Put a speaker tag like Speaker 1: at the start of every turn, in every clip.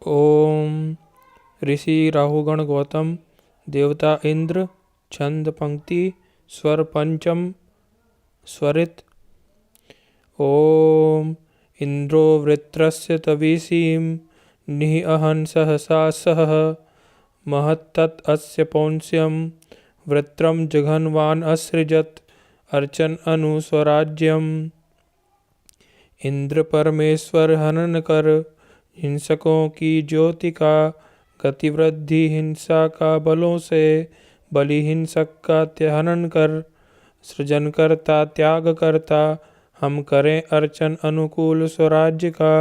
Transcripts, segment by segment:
Speaker 1: ओम ऋषि राहुगण गौतम देवता इंद्र छंद पंक्ति स्वर पंचम स्वरित। ओम इंद्रो वृत्रस्य तवीसीं निहन सहसा सह महत्तत् अस्य पौंस्यं वृत्रं जघन्वान् असृजत् अर्चन अनु स्वराज्यम। इंद्र परमेश्वर हनन कर हिंसकों की ज्योति का गतिवृद्धि हिंसा का बलों से बलि हिंसक का हनन कर सृजन करता त्याग करता हम करें अर्चन अनुकूल स्वराज्य का।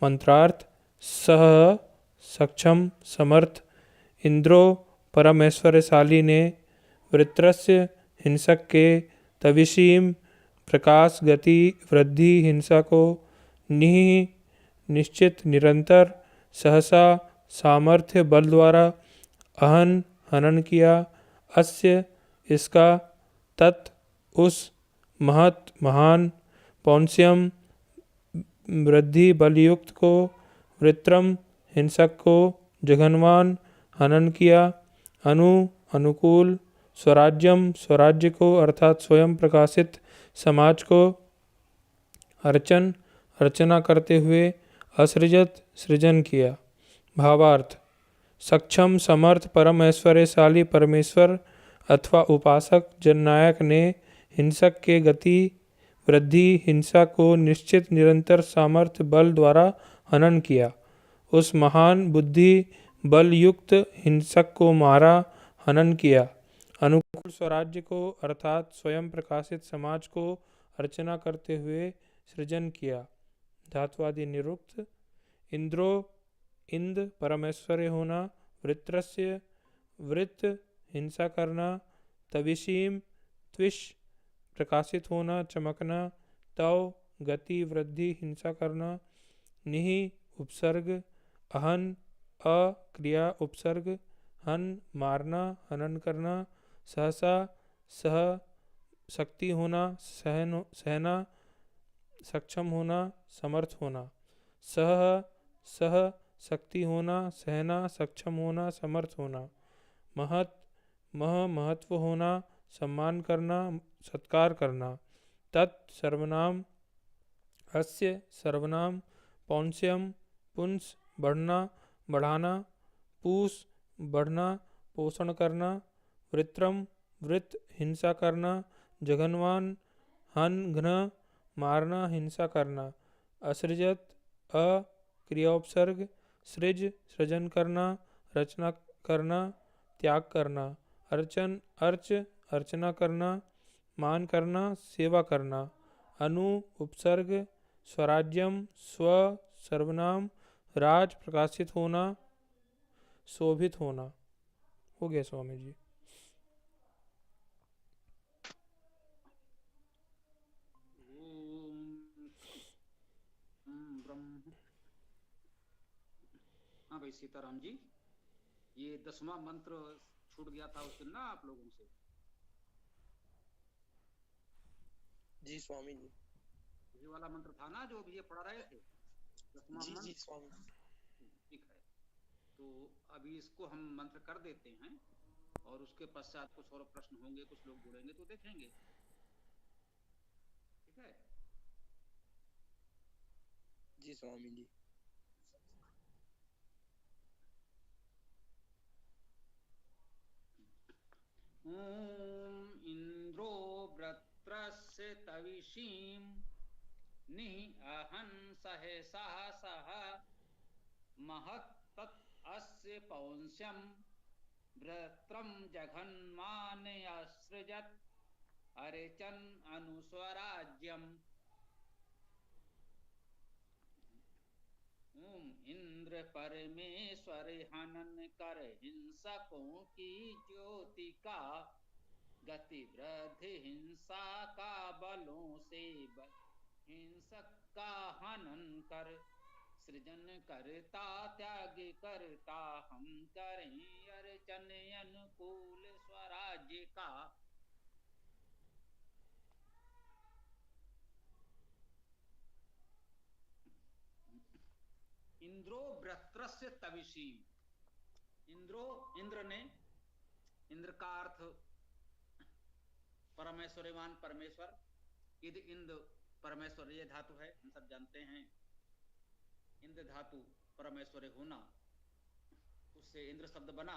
Speaker 1: मंत्रार्थ सह सक्षम समर्थ इंद्रो परम ऐश्वर्यशाली ने वृत्रस्य हिंसक के तविशीम प्रकाश गति वृद्धि हिंसा को निश्चित निरंतर सहसा सामर्थ्य बल द्वारा अहन हनन किया। अस्य इसका तत् उस महत महान पौंस्यम वृद्धि बलयुक्त को वृत्रम हिंसक को जघन्वान हनन किया। अनुकूल स्वराज्यम स्वराज्य को अर्थात स्वयं प्रकाशित समाज को अर्चना करते हुए असृजत सृजन किया। भावार्थ सक्षम समर्थ परम ऐश्वर्यशाली परमेश्वर अथवा उपासक जननायक ने हिंसक के गति वृद्धि हिंसा को निश्चित निरंतर सामर्थ्य बल द्वारा हनन किया। उस महान बुद्धि बल युक्त हिंसक को मारा हनन किया। अनुकूल स्वराज्य को अर्थात स्वयं प्रकाशित समाज को अर्चना करते हुए सृजन किया। धात्वादि निरुक्त इंद्रो इंद परमेश्वर्य होना वृत्रस्य वृत्त हिंसा करना तविशीम त्विष प्रकाशित होना चमकना तव गति वृद्धि हिंसा करना निहि उपसर्ग अहन अक्रिया उपसर्ग हन मारना हनन करना सहसा सह शक्ति होना सहना सक्षम होना समर्थ होना सह शक्ति होना सहना सक्षम होना समर्थ होना महत्व होना सम्मान करना सत्कार करना तत् सर्वनाम अस्य सर्वनाम पौंस्यम पुंस बढ़ना बढ़ाना पूस बढ़ना पोषण करना वृत्रम वृत्त हिंसा करना जघन्वान हन घ्न मारना हिंसा करना असृजत क्रियोपसर्ग सृज सृजन करना रचना करना त्याग करना अर्चना करना मान करना सेवा करना उपसर्ग स्वराज्यम स्व सर्वनाम राज प्रकाशित होना शोभित होना। हो गया स्वामी जी।
Speaker 2: हाँ भाई सीताराम जी, ये 10वां मंत्र छूट गया था उस दिन ना आप लोगों से।
Speaker 3: जी स्वामी जी,
Speaker 2: ये वाला मंत्र था ना जो अभी ये पढ़ा रहे थे 10वां मंत्र।
Speaker 3: जी स्वामी।
Speaker 2: ठीक है, तो अभी इसको हम मंत्र कर देते हैं और उसके पश्चात कुछ और प्रश्न होंगे, कुछ लोग जुड़ेंगे तो देखेंगे। ठीक है
Speaker 3: जी स्वामी जी।
Speaker 2: ओम इंद्रो वृत्रस्य तविशीं निहन सहसा सह महत्तत् अस्य पौंस्यं वृत्रं जघन्मानयसृजत् अर्चन अनुस्वराज्यम्। ओम इंद्र परमेश्वर हनन कर हिंसकों की ज्योति का गति वृद्धि हिंसा का बलों से हिंसक का हनन कर सृजन करता त्याग करता हम करें अर्चन अनुकूल स्वराज्य का। वृत्रस्य तविषीम। इंद्र ने, इंद्र का अर्थ परमेश्वरवान परमेश्वर, इद इंद्र परमेश्वर ये धातु है, हम सब जानते हैं। इंद्र धातु परमेश्वर होना, उससे इंद्र शब्द बना,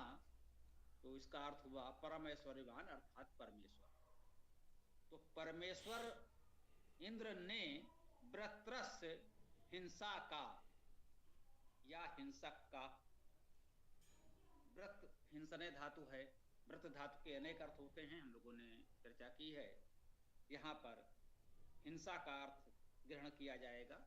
Speaker 2: तो इसका अर्थ हुआ परमेश्वरवान अर्थात परमेश्वर। तो परमेश्वर इंद्र ने वृत्रस्य हिंसा का या हिंसक का, व्रत हिंसने धातु है, व्रत धातु के अनेक अर्थ होते हैं, हम लोगों ने चर्चा की है। यहाँ पर हिंसा का अर्थ ग्रहण किया जाएगा।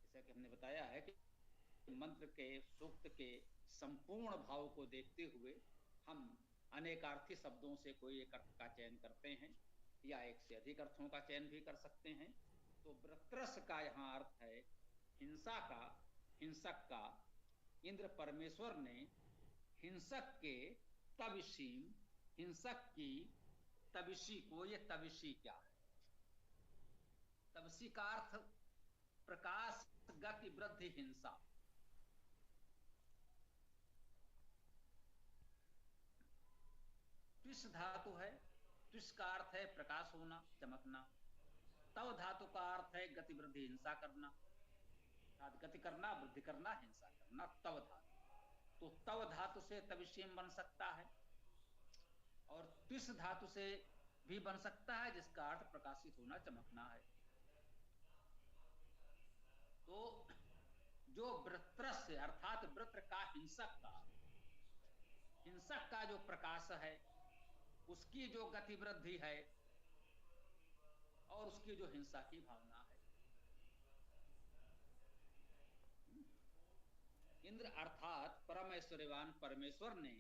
Speaker 2: जैसा कि हमने बताया है कि मंत्र के सूक्त के संपूर्ण भाव को देखते हुए हम अनेकार्थी शब्दों से कोई एक अर्थ का चयन करते हैं या एक से अधिक अर्थों का चयन भी कर सकते हैं। तो वृत्रस का यहाँ अर्थ है हिंसा का, हिंसक का। इंद्र परमेश्वर ने हिंसक के तविषीम, हिंसक की तविषी को, ये तविषी क्या है? तविषी का अर्थ प्रकाश, गति, वृद्धि, हिंसा। त्विष धातु है, त्विष का अर्थ है प्रकाश होना, चमकना। तव धातु का अर्थ है गति, वृद्धि, हिंसा करना, गति करना, वृद्धि करना, हिंसा करना, तव धातु। तो तव धातु से तविषीम बन सकता है और त्विष धातु से भी बन सकता है, जिसका अर्थ प्रकाशित होना, चमकना है। तो जो वृत्रस्य अर्थात वृत्र का, हिंसक का जो प्रकाश है, उसकी जो गति वृद्धि है और उसकी जो हिंसा की भावना है। इंद्र अर्थात परमेश्वरवान परमेश्वर ने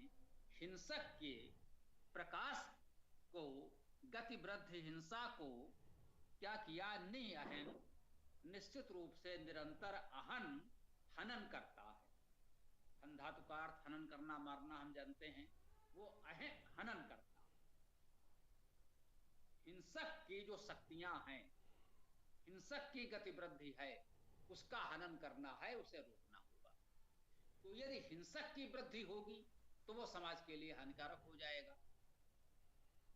Speaker 2: हिंसक के प्रकाश को, गति वृद्धि, हिंसा को क्या किया? निअहन, निश्चित रूप से निरंतर अहन, हनन करता है। हन धातु का अर्थ हनन करना, मारना, हम जानते हैं। वो हनन करता है। हिंसक की जो शक्तियां हैं, हिंसक की गति वृद्धि है, उसका हनन करना है, उसे रोकना होगा। तो यदि हिंसक की वृद्धि होगी तो वो समाज के लिए हानिकारक हो जाएगा।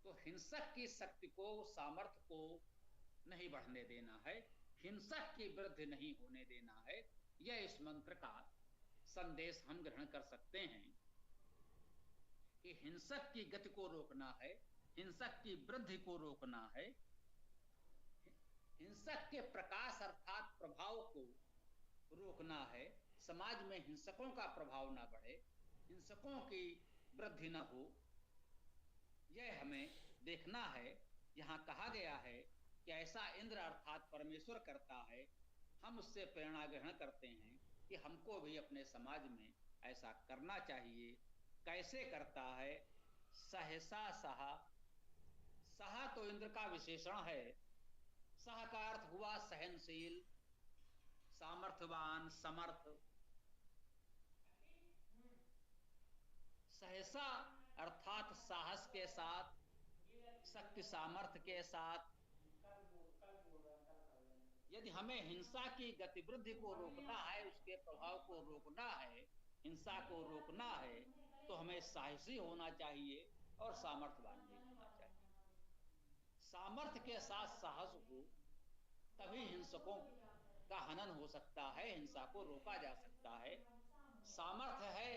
Speaker 2: तो हिंसक की शक्ति को, सामर्थ्य को नहीं बढ़ने देना है, हिंसक की वृद्धि नहीं होने देना है। यह इस मंत्र का संदेश हम ग्रहण कर सकते हैं कि हिंसक की गति को रोकना है, हिंसक की वृद्धि को रोकना है, हिंसक के प्रकाश अर्थात प्रभाव को रोकना है। समाज में हिंसकों का प्रभाव ना बढ़े, हिंसकों की वृद्धि न हो, यह हमें देखना है। यहाँ कहा गया है कि ऐसा इंद्र अर्थात परमेश्वर करता है। हम उससे प्रेरणा ग्रहण करते हैं कि हमको भी अपने समाज में ऐसा करना चाहिए। कैसे करता है? सहसा सहा, सहा तो इंद्र का विशेषण है। सह का अर्थ हुआ सहनशील, सामर्थ्यवान, समर्थ। सहसा अर्थात साहस के साथ, शक्ति सामर्थ्य के साथ। यदि हमें हिंसा की गतिवृद्धि को रोकना है, उसके प्रभाव को रोकना है, हिंसा को रोकना है, तो हमें साहसी होना चाहिए और सामर्थ्यवान भी होना चाहिए। सामर्थ्य के साथ साहस हो, तभी हिंसकों का हनन हो सकता है, हिंसा को रोका जा सकता है। सामर्थ्य है,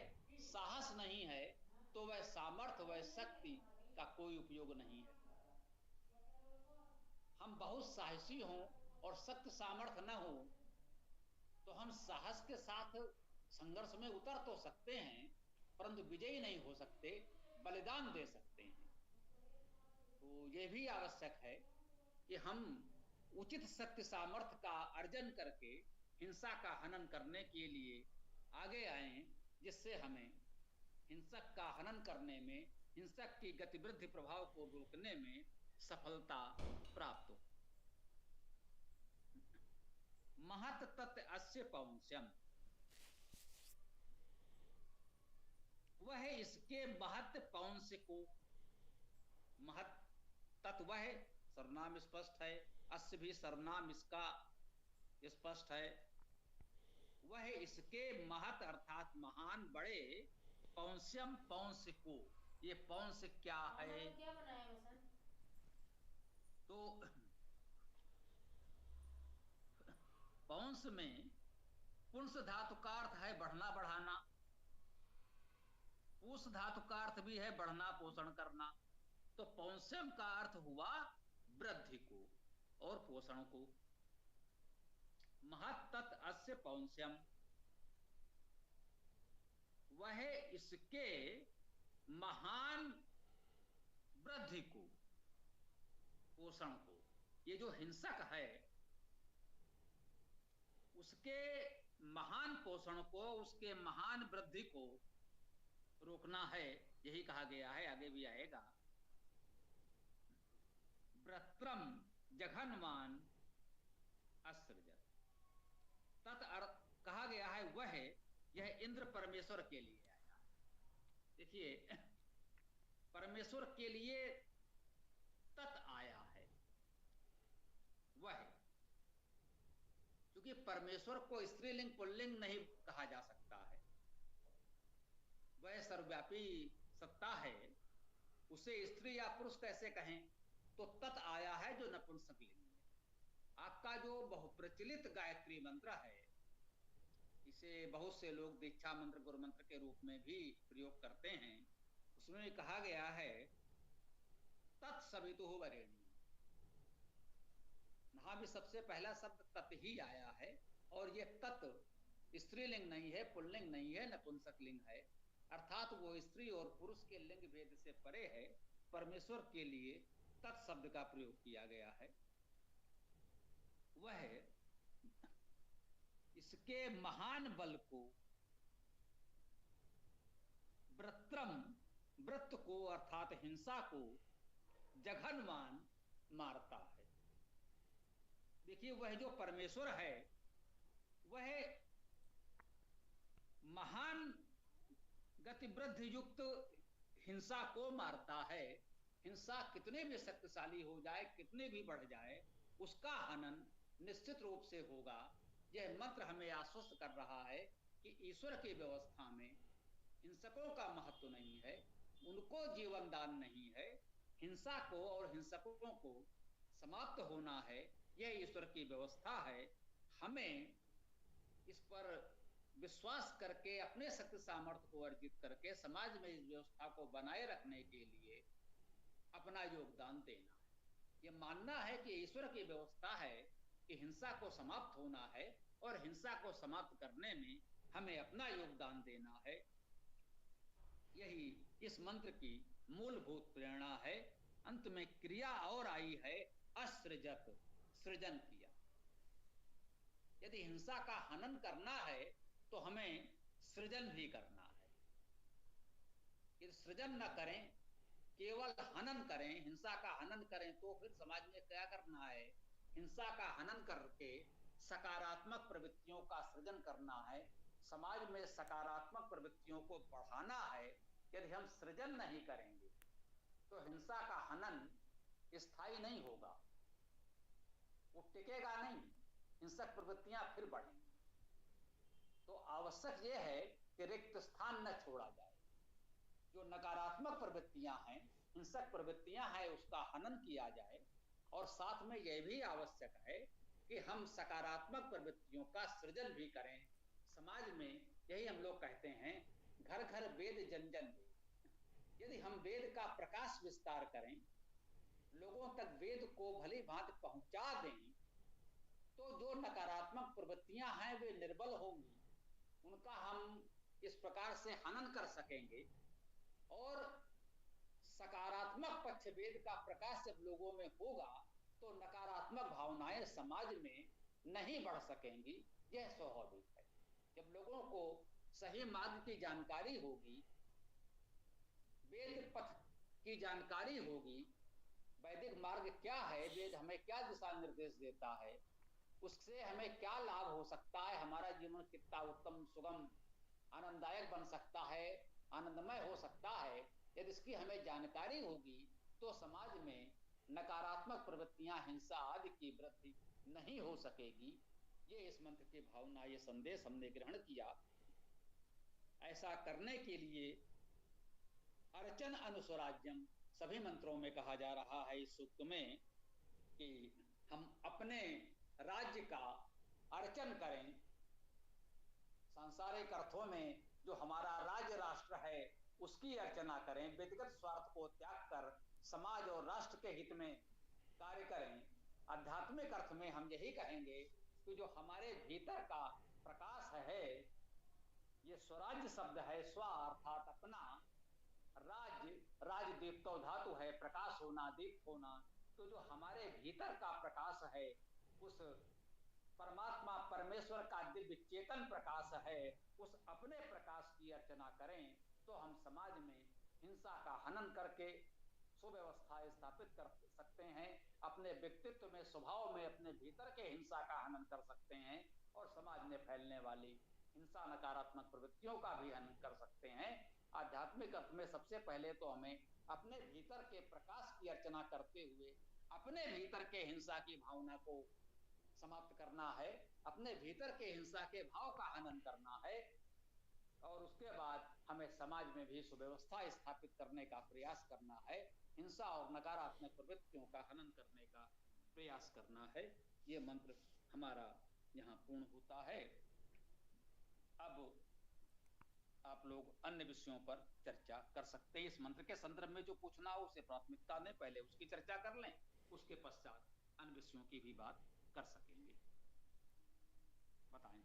Speaker 2: साहस नहीं है, तो वह सामर्थ्य, वह शक्ति का कोई उपयोग नहीं है। हम बहुत साहसी हों और सख्त सामर्थ्य न हो, तो हम साहस के साथ संघर्ष में उतर तो सकते हैं, परंतु विजयी नहीं हो सकते, बलिदान दे सकते हैं। तो यह भी आवश्यक है कि हम उचित शक्ति सामर्थ्य का अर्जन करके हिंसा का हनन करने के लिए आगे आए, जिससे हमें हिंसक का हनन करने में, हिंसक की गतिवृद्धि प्रभाव को रोकने में सफलता प्राप्त हो। महत तत् अस्य पौंस्यम, वह इसके महत पौंस्य को, महत तत्व है, सर्वनाम स्पष्ट है, अस्य भी सर्वनाम इसका स्पष्ट है। वह इसके महत अर्थात महान बड़े पौंस्यम पौंस को। ये पौंस क्या है?
Speaker 4: क्या बनाया वसन?
Speaker 2: तो पौंस में पुंस धातु का अर्थ है बढ़ना बढ़ाना, पूस धातु का अर्थ भी है बढ़ना पोषण करना। तो पौंस्यम का अर्थ हुआ वृद्धि को और पोषण को। महत्तत् अस्य पौंस्यम, वह इसके महान वृद्धि को पोषण को। ये जो हिंसक है उसके महान पोषण को, उसके महान वृद्धि को रोकना है, यही कहा गया है। आगे भी आएगा। व्रत्रम जघन्यमान असृजत, तत् कहा गया है वह, यह इंद्र परमेश्वर के लिए आया। देखिए परमेश्वर के लिए तत् आया है वह, क्योंकि परमेश्वर को स्त्रीलिंग पुल्लिंग नहीं कहा जा सकता है। वह सर्वव्यापी सत्ता है, उसे स्त्री या पुरुष कैसे कहें? तो तत् आया है जो नपुंसक लिंग है। आपका जो बहुप्रचलित गायत्री मंत्र है, इसे बहुत से लोग दीक्षा मंत्र गुरु मंत्र के रूप में भी प्रयोग करते हैं। उसमें कहा गया है तत्सवितुः वरेण्यम्। वहां भी सबसे पहला शब्द तत् ही आया है, और यह तत् स्त्रीलिंग नहीं है, पुल्लिंग नहीं है, नपुंसक लिंग है। अर्थात वो स्त्री और पुरुष के लिंग भेद से परे है। परमेश्वर के लिए तत् शब्द का प्रयोग किया गया है। वह इसके महान बल को, व्रत्रम व्रत को अर्थात हिंसा को, जघन्यमान मारता है। देखिए वह जो परमेश्वर है वह महान गतिवृद्धि युक्त हिंसा को मारता है। हिंसा कितने भी शक्तिशाली हो जाए, कितने भी बढ़ जाए, उसका हनन निश्चित रूप से होगा। यह मंत्र हमें आश्वस्त कर रहा है कि ईश्वर की व्यवस्था में हिंसकों का महत्व नहीं है, उनको जीवन दान नहीं है। हिंसा को और हिंसकों को समाप्त होना है, यह ईश्वर की व्यवस्था है। हमें इस पर विश्वास करके अपने शक्ति सामर्थ्य को अर्जित करके समाज में इस व्यवस्था को बनाए रखने के लिए अपना योगदान देना है। यह मानना है कि ईश्वर की व्यवस्था है कि हिंसा को समाप्त होना है, और हिंसा को समाप्त करने में हमें अपना योगदान देना है। यही इस मंत्र की मूलभूत प्रेरणा है। अंत में क्रिया और आई है असृजत, सृजन किया। यदि हिंसा का हनन करना है तो हमें सृजन भी करना है। यदि सृजन न करें, केवल हनन करें, हिंसा का हनन करें, तो फिर समाज में क्या करना है? हिंसा का हनन करके सकारात्मक प्रवृत्तियों का सृजन करना है। समाज में सकारात्मक प्रवृत्तियों को बढ़ाना है। यदि हम सृजन नहीं करेंगे तो हिंसा का हनन स्थायी नहीं होगा, वो टिकेगा नहीं, हिंसक प्रवृत्तियां फिर बढ़ेंगी। तो आवश्यक यह है कि रिक्त स्थान न छोड़ा जाए। जो नकारात्मक प्रवृत्तियां हैं, हिंसक प्रवृत्तियां हैं, उसका हनन किया जाए। और साथ में यह भी आवश्यक है कि हम सकारात्मक प्रवृत्तियों का सृजन भी करें समाज में। यही हम लोग कहते हैं घर घर वेद जन जन वेद। यदि हम वेद का प्रकाश विस्तार करें, लोगों तक वेद को भली भांति पहुंचा दें, तो जो नकारात्मक प्रवृत्तियां हैं वे निर्बल होंगी, उनका हम इस प्रकार से हनन कर सकेंगे। और सकारात्मक पक्ष वेद का प्रकाश जब लोगों में होगा तो नकारात्मक भावनाएं समाज में नहीं बढ़ सकेंगी। यह स्वाभाविक है। जब लोगों को सही मार्ग की जानकारी होगी, वेद पथ की जानकारी होगी, वैदिक मार्ग क्या है, वेद हमें क्या दिशा निर्देश देता है, उससे हमें क्या लाभ हो सकता है, हमारा जीवन कितना उत्तम सुगम आनंददायक बन सकता है, आनंदमय हो सकता है, यदि इसकी हमें जानकारी होगी तो समाज में नकारात्मक प्रवृत्तियां, हिंसा आदि की वृद्धि नहीं हो सकेगी। ये इस मंत्र की भावना, ये संदेश हमने ग्रहण किया। ऐसा करने के लिए अर्चन अनुस्वराज्यम सभी मंत्रों में कहा जा रहा है इस सूक्त में कि हम अपने राज्य का अर्चन करें। सांसारिक अर्थों में जो हमारा राज्य राष्ट्र है उसकी अर्चना करें, व्यक्तिगत स्वार्थ को त्याग कर समाज और राष्ट्र के हित में कार्य करें। आध्यात्मिक अर्थ में हम यही कहेंगे कि जो हमारे भीतर का प्रकाश है, ये स्वराज्य शब्द है, स्व अर्थात अपना, राज्य, राज दीप्तो धातु है, प्रकाश होना, दीप्त होना। तो जो हमारे भीतर का प्रकाश है, उस परमात्मा परमेश्वर का दिव्य चेतन प्रकाश है, उस अपने प्रकाश की अर्चना करें तो हम समाज में हिंसा का हनन करके सुव्यवस्था स्थापित कर सकते हैं। अपने व्यक्तित्व में, स्वभाव में, अपने भीतर के हिंसा का हनन कर सकते हैं और समाज में फैलने वाली हिंसा, नकारात्मक प्रवृत्तियों का भी हनन कर सकते हैं। आध्यात्मिक अर्थ में सबसे पहले तो हमें अपने भीतर के प्रकाश की अर्चना करते हुए अपने भीतर के हिंसा की भावना को समाप्त करना है, अपने भीतर के हिंसा के भाव का हनन करना है और उसके बाद हमें समाज में भी सुव्यवस्था स्थापित करने का प्रयास करना है, हिंसा और नकारात्मक प्रवृत्तियों का हनन करने का प्रयास करना है। ये मंत्र हमारा यहाँ पूर्ण होता है। अब आप लोग अन्य विषयों पर चर्चा कर सकते हैं। इस मंत्र के संदर्भ में जो पूछना हो उसे प्राथमिकता दें, पहले उसकी चर्चा कर लें, उसके पश्चात अन्य विषयों की भी बात कर सकेंगे। बताएं।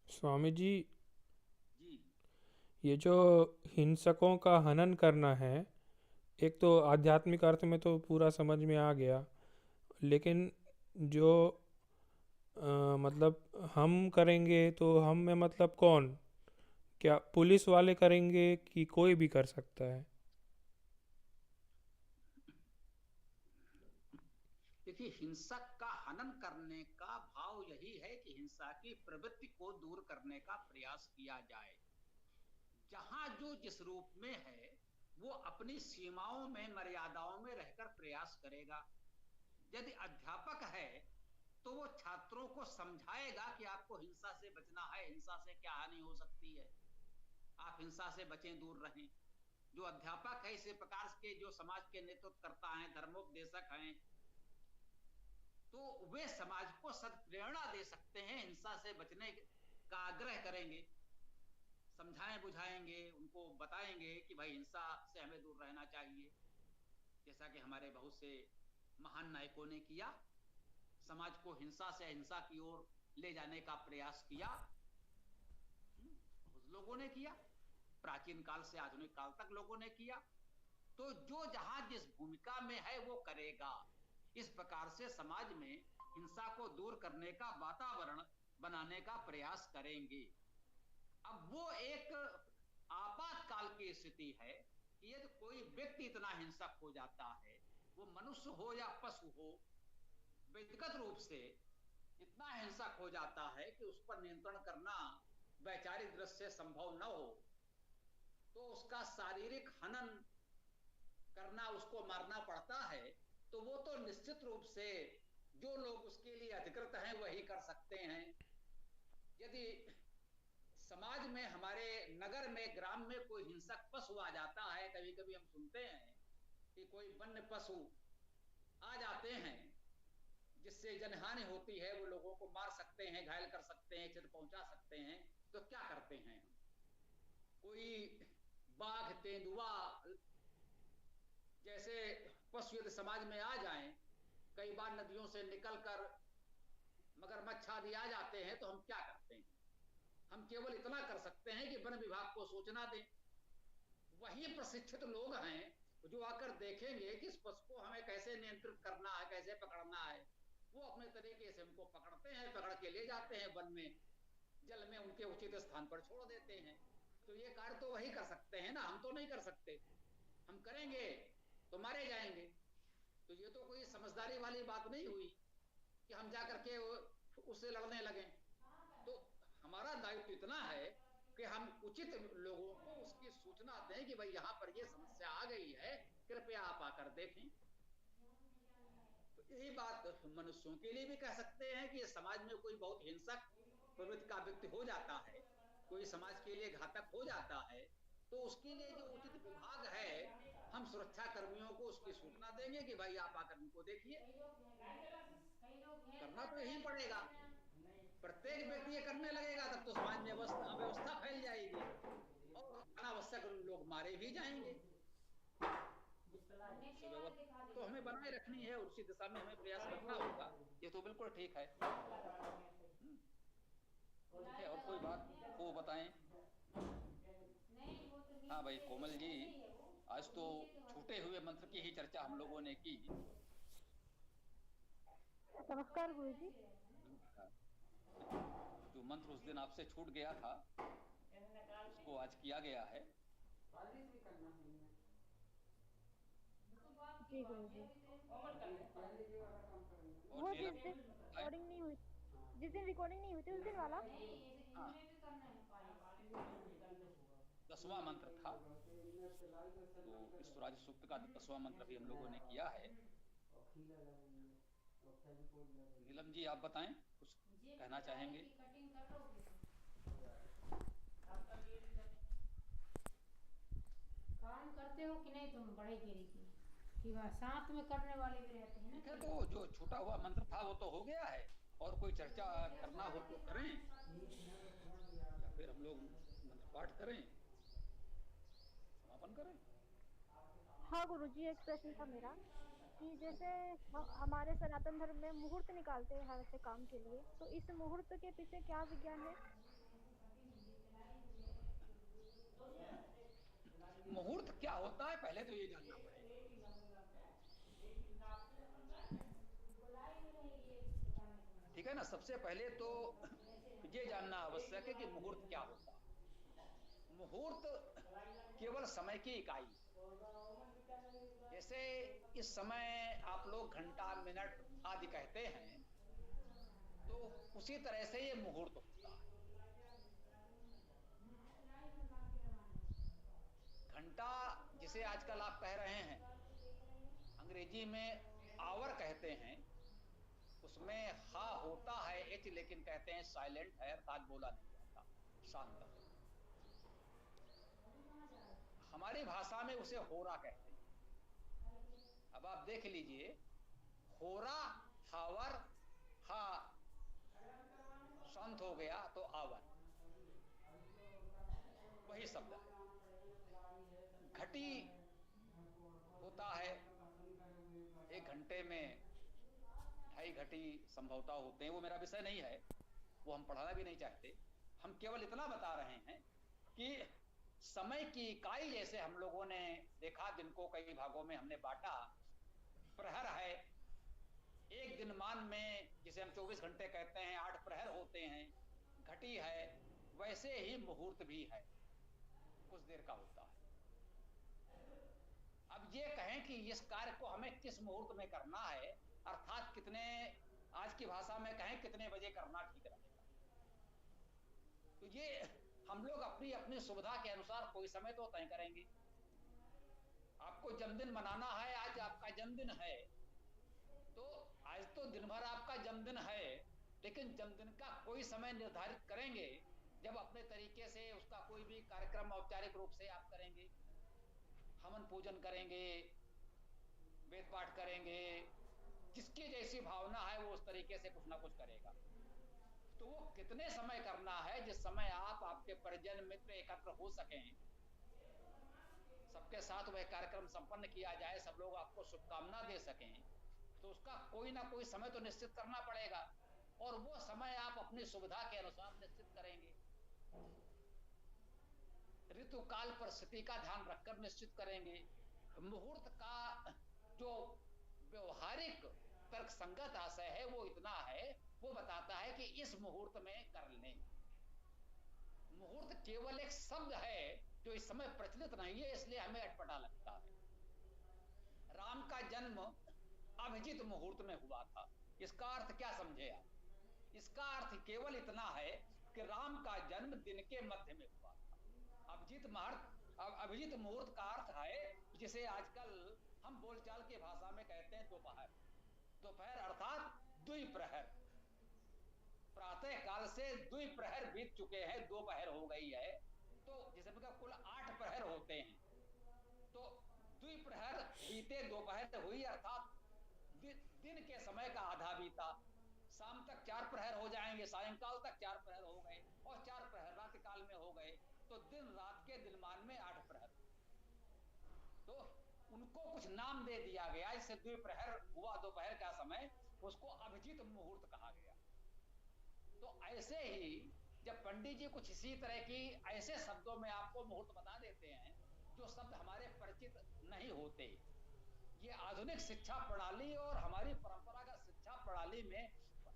Speaker 1: स्वामी जी,
Speaker 2: जी
Speaker 1: ये जो हिंसकों का हनन करना है, एक तो आध्यात्मिक अर्थ में तो पूरा समझ में आ गया, लेकिन जो मतलब हम करेंगे तो हम में मतलब कौन, क्या पुलिस वाले करेंगे कि कोई भी कर सकता है?
Speaker 2: देखिए, हिंसक का हनन करने का भाव यही है कि हिंसा की प्रवृत्ति को दूर करने का प्रयास किया जाए। जहां जो जिस रूप में है वो अपनी सीमाओं में, मर्यादाओं में रहकर प्रयास करेगा। यदि अध्यापक है तो वो छात्रों को समझाएगा कि आपको हिंसा से बचना है, हिंसा से क्या हानि हो सकती है, आप हिंसा से बचें, दूर रहें। जो अध्यापक है, इसी प्रकार के जो समाज के नेतृत्व करता है, धर्मोपदेशक हैं, तो वे समाज को सदप्रेरणा दे सकते हैं, हिंसा से बचने का आग्रह करेंगे, समझाएं बुझाएंगे, उनको बताएंगे कि भाई हिंसा से हमें दूर रहना चाहिए। जैसा कि हमारे बहुत से महान नायकों ने किया, समाज को हिंसा से अहिंसा की ओर ले जाने का प्रयास किया। बहुत लोगों ने किया, प्राचीन काल से आधुनिक काल तक लोगों ने किया। तो जो जहां जिस भूमिका में है वो करेगा। इस प्रकार से समाज में हिंसा को दूर करने का वातावरण बनाने का प्रयास करेंगे। अब वो एक आपातकाल की स्थिति है कि यदि कोई व्यक्ति इतना हिंसक हो जाता है, वो मनुष्य हो या पशु हो, व्यक्तिगत रूप से इतना हिंसक हो जाता है कि उस पर नियंत्रण करना वैचारिक दृष्टि से संभव न हो, तो उसका शारीरिक हनन करना, उसको मारना पड़ता है, तो वो तो निश्चित रूप से जो लोग उसके लिए अधिकृत हैं वही कर सकते हैं। यदि समाज में, हमारे नगर में, ग्राम में कोई हिंसक पशु आ जाता है, कभी कभी हम सुनते हैं कि कोई वन्य पशु आ जाते हैं जिससे जनहानि होती है, वो लोगों को मार सकते हैं, घायल कर सकते हैं, क्षति पहुंचा सकते हैं, तो क्या करते हैं हम? कोई बाघ, तेंदुआ जैसे पशु यदि समाज में आ जाएं, कई बार नदियों से निकलकर मगरमच्छ आदि आ जाते हैं, तो हम क्या करते हैं? हम केवल इतना कर सकते हैं कि वन विभाग को सूचना दें। वही प्रशिक्षित लोग हैं जो आकर देखेंगे कि इस पशु को हमें कैसे नियंत्रित करना है, कैसे पकड़ना है, वो अपने तरीके से उनको पकड़ते हैं, पकड़ के ले जाते हैं वन में, जल में उनके उचित स्थान पर छोड़ देते हैं। तो ये कार्य तो वही कर सकते हैं ना, हम तो नहीं कर सकते। हम करेंगे तो मारे जाएंगे। तो ये तो कोई समझदारी वाली बात नहीं हुई कि हम जाकर के उससे लड़ने लगे। तो हमारा दायित्व इतना है कि हम उचित लोगों को उसकी सूचना दें कि भाई यहाँ पर ये समस्या आ गई है, कृपया आप आकर देखें। तो यही बात मनुष्यों के लिए भी कह सकते हैं कि समाज में कोई बहुत हिंसक प्रवृत्ति का व्यक्ति हो जाता है, कोई समाज के लिए घातक हो जाता है, तो उसके लिए जो उचित विभाग है, हम सुरक्षा कर्मियों को उसकी सूचना देंगे कि भाई आप आकर उनको देखिए। करना तो यही पड़ेगा। प्रत्येक व्यक्ति ये करने लगेगा तब तो समाज में अव्यवस्था फैल जाएगी और अनावश्यक लोग मारे भी जाएंगे। व्यवस्था तो हमें बनाए रखनी है और उसी दिशा में हमें प्रयास करना होगा। ये तो बिल्कुल ठीक है। ठीक है, और कोई बात वो बताएं। हाँ भाई कोमल जी, आज तो छूटे हुए मंत्र की ही चर्चा हम लोगों ने की।
Speaker 4: नमस्कार गुरु जी।
Speaker 2: जो मंत्र उस दिन आपसे छूट गया था उसको आज किया गया है।
Speaker 4: जी गुरु जी। वो जिस दिन रिकॉर्डिंग नहीं हुई, जिस दिन रिकॉर्डिंग नहीं हुई थी उस दिन वाला।
Speaker 2: हाँ, 10वां मंत्र था, तो इस स्वराज सूक्त का 10वां मंत्र भी हम लोगों ने किया है। नीलम जी आप बताएं, कुछ कहना चाहेंगे?
Speaker 5: काम करते हो कि नहीं तुम बड़े गिरी की बात साथ में करने वाले भी रहते हैं।
Speaker 2: ठीक है, तो जो छूटा हुआ मंत्र था वो तो हो गया है, और कोई चर्चा करना हो तो करें या फिर हम लोग मंत्र पाठ करें, समापन करें।
Speaker 4: हाँ गुरु जी, एक प्रश्न था मेरा कि जैसे हमारे सनातन धर्म में मुहूर्त निकालते हैं हर से काम के लिए, तो इस मुहूर्त के पीछे क्या विज्ञान है?
Speaker 2: मुहूर्त क्या होता है पहले तो ये जानना पड़ेगा। ठीक है ना, सबसे पहले तो ये जानना आवश्यक है कि मुहूर्त क्या होता है। मुहूर्त केवल समय की इकाई। जैसे इस समय आप लोग घंटा मिनट आदि कहते हैं, तो उसी तरह से ये मुहूर्त होता है। घंटा जिसे आजकल आप कह रहे हैं, अंग्रेजी में आवर कहते हैं, उसमें हा होता है एच, लेकिन कहते हैं साइलेंट है, अर्थात बोला नहीं जाता, शांत है। हमारी भाषा में उसे होरा कहते हैं। अब आप देख लीजिए, होरा हावर, हा शांत हो गया तो आवर, वही शब्द है। घटी होता है, एक घंटे में 2.5 घटी संभवतः होते हैं, वो मेरा विषय नहीं है, वो हम पढ़ाना भी नहीं चाहते। हम केवल इतना बता रहे हैं कि समय की इकाई जैसे हम लोगों ने देखा, दिन को कई भागों में हमने बांटा। प्रहर है, एक दिन मान में जिसे हम 24 घंटे कहते हैं, 8 प्रहर होते हैं। घटी है, वैसे ही मुहूर्त भी है, कुछ देर का होता है। अब ये कहें कि इस कार्य को हमें किस मुहूर्त में करना है, अर्थात कितने, आज की भाषा में कहें कितने बजे करना ठीक रहेगा, तो ये हम लोग अपनी अपनी सुविधा के अनुसार कोई समय तो तय करेंगे। आपको जन्मदिन मनाना है, आज आपका जन्मदिन है, तो आज तो दिन भर आपका जन्मदिन है, लेकिन जन्मदिन का कोई समय निर्धारित करेंगे जब अपने तरीके से उसका कोई भी कार्यक्रम औपचारिक रूप से आप करेंगे, हवन पूजन करेंगे, वेद पाठ करेंगे, जिसकी जैसी भावना है वो उस तरीके से कुछ ना कुछ करेगा। तो वो कितने समय करना है, जिस समय आप, आपके परिजन मित्र एकत्र हो सकें, सबके साथ वह कार्यक्रम संपन्न किया जाए, सब लोग आपको शुभकामना दे सकें, तो उसका कोई ना कोई समय तो निश्चित करना पड़ेगा, और वो समय आप अपनी सुविधा के अनुसार निश्चित करेंगे। ऋतु काल परिस्थिति का ध्यान रखकर निश्चित करेंगे। मुहूर्त का जो व्यवहारिक तर्क संगत आशय है वो इतना है, वो बताता है कि इस मुहूर्त में कर लें। मुहूर्त केवल एक शब्द है जो इस समय प्रचलित नहीं है, इसलिए हमें अटपटा लगता है। राम का जन्म अभिजित मुहूर्त में हुआ था, इसका अर्थ क्या समझे आप? इसका अर्थ केवल इतना है कि राम का जन्म दिन के मध्य में हुआ था। अभिजीत मुहूर्त का अर्थ है जिसे आजकल हम बोलचाल की भाषा में कहते हैं दोपहर। दोपहर अर्थात द्विप्रहर। प्रातः काल से द्विप्रहर बीत चुके हैं, दोपहर हो गई है। तो जैसे कुल 8 प्रहर होते हैं, तो द्विप्रहर बीते, दोपहर हुई, अर्थात दिन के समय का आधा बीता। शाम तक 4 प्रहर हो जाएंगे, सायंकाल तक 4 प्रहर हो गए, और 4 प्रहर रात काल में हो गए, तो दिन रात के दिनमान में 8 प्रहर। तो उनको कुछ नाम दे दिया गया, इससे द्विप्रहर हुआ दोपहर का समय, उसको अभिजीत मुहूर्त कहा गया। तो ऐसे ही जब पंडित जी कुछ इसी तरह की ऐसे शब्दों में आपको मुहूर्त बता देते हैं जो शब्द हमारे परिचित नहीं होते, ये आधुनिक शिक्षा प्रणाली और हमारी परंपरागत शिक्षा प्रणाली में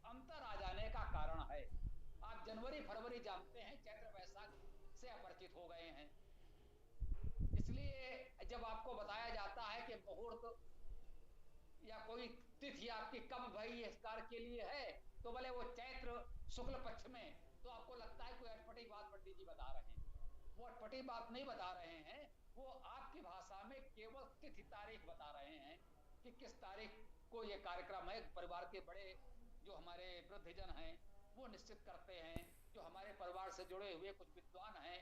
Speaker 2: अंतर आ जाने का कारण है। आप जनवरी फरवरी जानते हैं, चैत्र वैशाख से अपरिचित हो गए हैं। इसलिए जब आपको बताया जाता है कि मुहूर्त या कोई तिथि आपकी कब भई इस कार्य के लिए है, तो भले वो चैत्र शुक्ल पक्ष में, तो आपको लगता है कोई अटपटी बात पंडित जी बता रहे हैं। वो अटपटी बात नहीं बता रहे हैं, वो आपकी भाषा में केवल तिथि तारीख बता रहे हैं कि किस तारीख को ये कार्यक्रम है। परिवार के बड़े जो हमारे वृद्धजन हैं वो निश्चित करते हैं, जो हमारे परिवार से जुड़े हुए कुछ विद्वान हैं